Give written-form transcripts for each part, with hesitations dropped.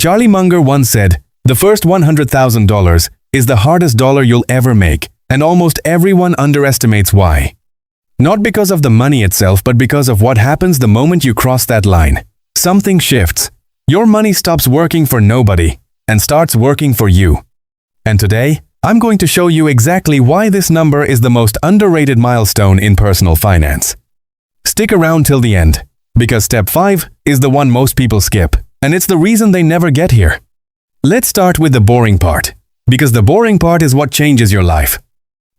Charlie Munger once said, "The first $100,000 is the hardest dollar you'll ever make, and almost everyone underestimates why. Not because of the money itself, but because of what happens the moment you cross that line. Something shifts. Your money stops working for nobody and starts working for you." And today, I'm going to show you exactly why this number is the most underrated milestone in personal finance. Stick around till the end, because step 5 is the one most people skip, and it's the reason they never get here. Let's start with the boring part, because the boring part is what changes your life.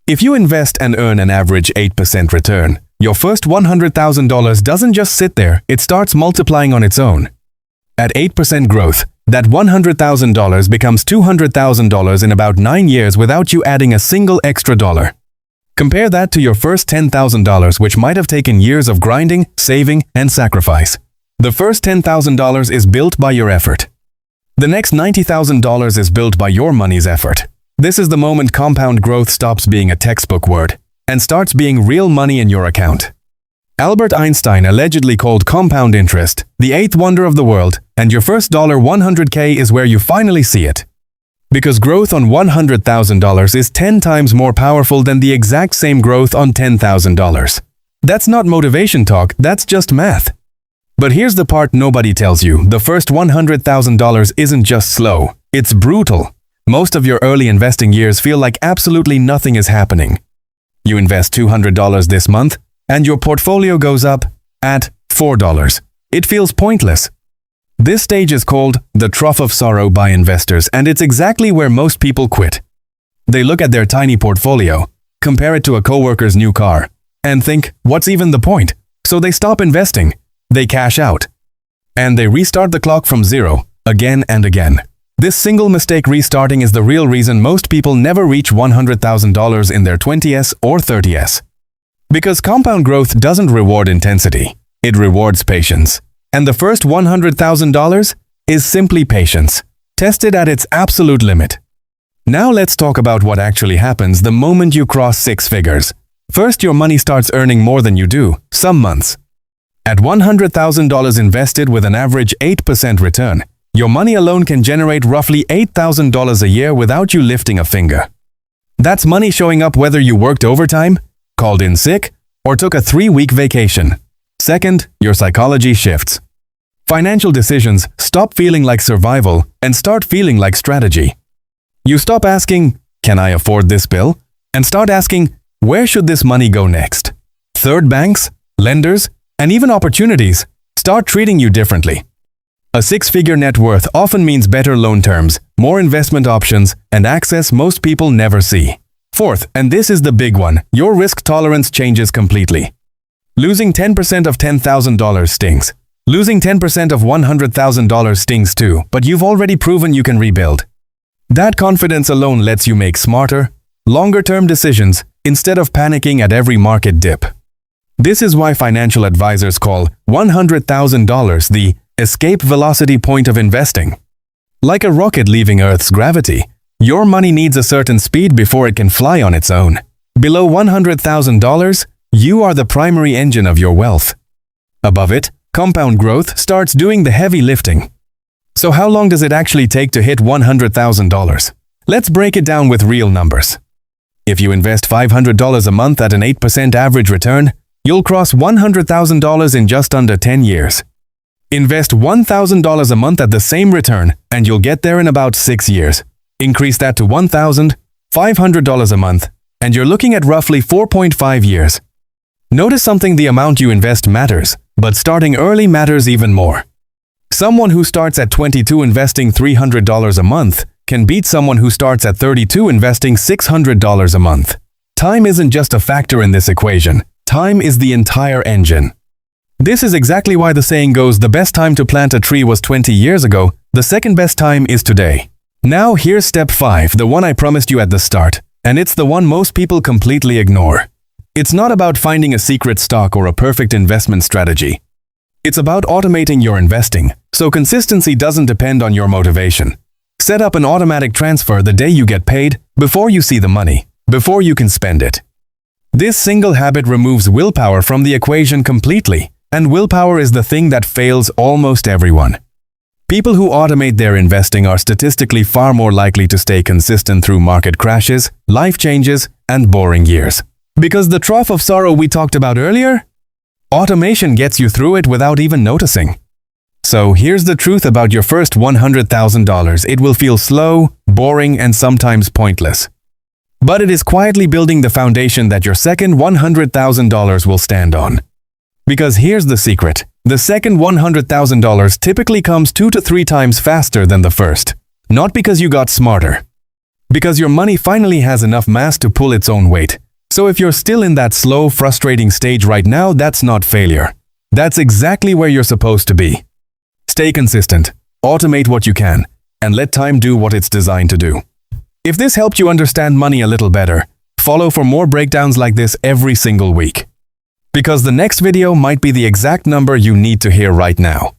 If you invest and earn an average 8% return, your first $100,000 doesn't just sit there, it starts multiplying on its own. At 8% growth, that $100,000 becomes $200,000 in about 9 years without you adding a single extra dollar. Compare that to your first $10,000, which might have taken years of grinding, saving, and sacrifice. The first $10,000 is built by your effort. The next $90,000 is built by your money's effort. This is the moment compound growth stops being a textbook word and starts being real money in your account. Albert Einstein allegedly called compound interest the eighth wonder of the world, and your first $100K is where you finally see it. Because growth on $100,000 is 10 times more powerful than the exact same growth on $10,000. That's not motivation talk, that's just math. But here's the part nobody tells you. The first $100,000 isn't just slow, it's brutal. Most of your early investing years feel like absolutely nothing is happening. You invest $200 this month, and your portfolio goes up at $4. It feels pointless. This stage is called the Trough of Sorrow by investors, and it's exactly where most people quit. They look at their tiny portfolio, compare it to a coworker's new car, and think, what's even the point? So they stop investing, they cash out, and they restart the clock from zero, again and again. This single mistake restarting is the real reason most people never reach $100,000 in their 20s or 30s. Because compound growth doesn't reward intensity, it rewards patience. And the first $100,000 is simply patience, tested at its absolute limit. Now let's talk about what actually happens the moment you cross 6 figures. First, your money starts earning more than you do, some months. At $100,000 invested with an average 8% return, your money alone can generate roughly $8,000 a year without you lifting a finger. That's money showing up whether you worked overtime, called in sick, or took a 3-week vacation. Second, your psychology shifts. Financial decisions stop feeling like survival and start feeling like strategy. You stop asking, "Can I afford this bill?" and start asking, "Where should this money go next?" Third, banks, lenders, and even opportunities start treating you differently. A 6-figure net worth often means better loan terms, more investment options, and access most people never see. Fourth, and this is the big one, your risk tolerance changes completely. Losing 10% of $10,000 stings. Losing 10% of $100,000 stings too, but you've already proven you can rebuild. That confidence alone lets you make smarter, longer-term decisions instead of panicking at every market dip. This is why financial advisors call $100,000 the escape velocity point of investing. Like a rocket leaving Earth's gravity, your money needs a certain speed before it can fly on its own. Below $100,000, you are the primary engine of your wealth. Above it, compound growth starts doing the heavy lifting. So how long does it actually take to hit $100,000? Let's break it down with real numbers. If you invest $500 a month at an 8% average return, you'll cross $100,000 in just under 10 years. Invest $1,000 a month at the same return, and you'll get there in about 6 years. Increase that to $1,500 a month, and you're looking at roughly 4.5 years. Notice something: the amount you invest matters, but starting early matters even more. Someone who starts at 22 investing $300 a month can beat someone who starts at 32 investing $600 a month. Time isn't just a factor in this equation. Time is the entire engine. This is exactly why the saying goes, the best time to plant a tree was 20 years ago, the second best time is today. Now here's step 5, the one I promised you at the start, and it's the one most people completely ignore. It's not about finding a secret stock or a perfect investment strategy. It's about automating your investing, so consistency doesn't depend on your motivation. Set up an automatic transfer the day you get paid, before you see the money, before you can spend it. This single habit removes willpower from the equation completely, and willpower is the thing that fails almost everyone. People who automate their investing are statistically far more likely to stay consistent through market crashes, life changes, and boring years. Because the trough of sorrow we talked about earlier? Automation gets you through it without even noticing. So here's the truth about your first $100,000. It will feel slow, boring, and sometimes pointless. But it is quietly building the foundation that your second $100,000 will stand on. Because here's the secret. The second $100,000 typically comes 2 to 3 times faster than the first. Not because you got smarter. Because your money finally has enough mass to pull its own weight. So if you're still in that slow, frustrating stage right now, that's not failure. That's exactly where you're supposed to be. Stay consistent, automate what you can, and let time do what it's designed to do. If this helped you understand money a little better, follow for more breakdowns like this every single week. Because the next video might be the exact number you need to hear right now.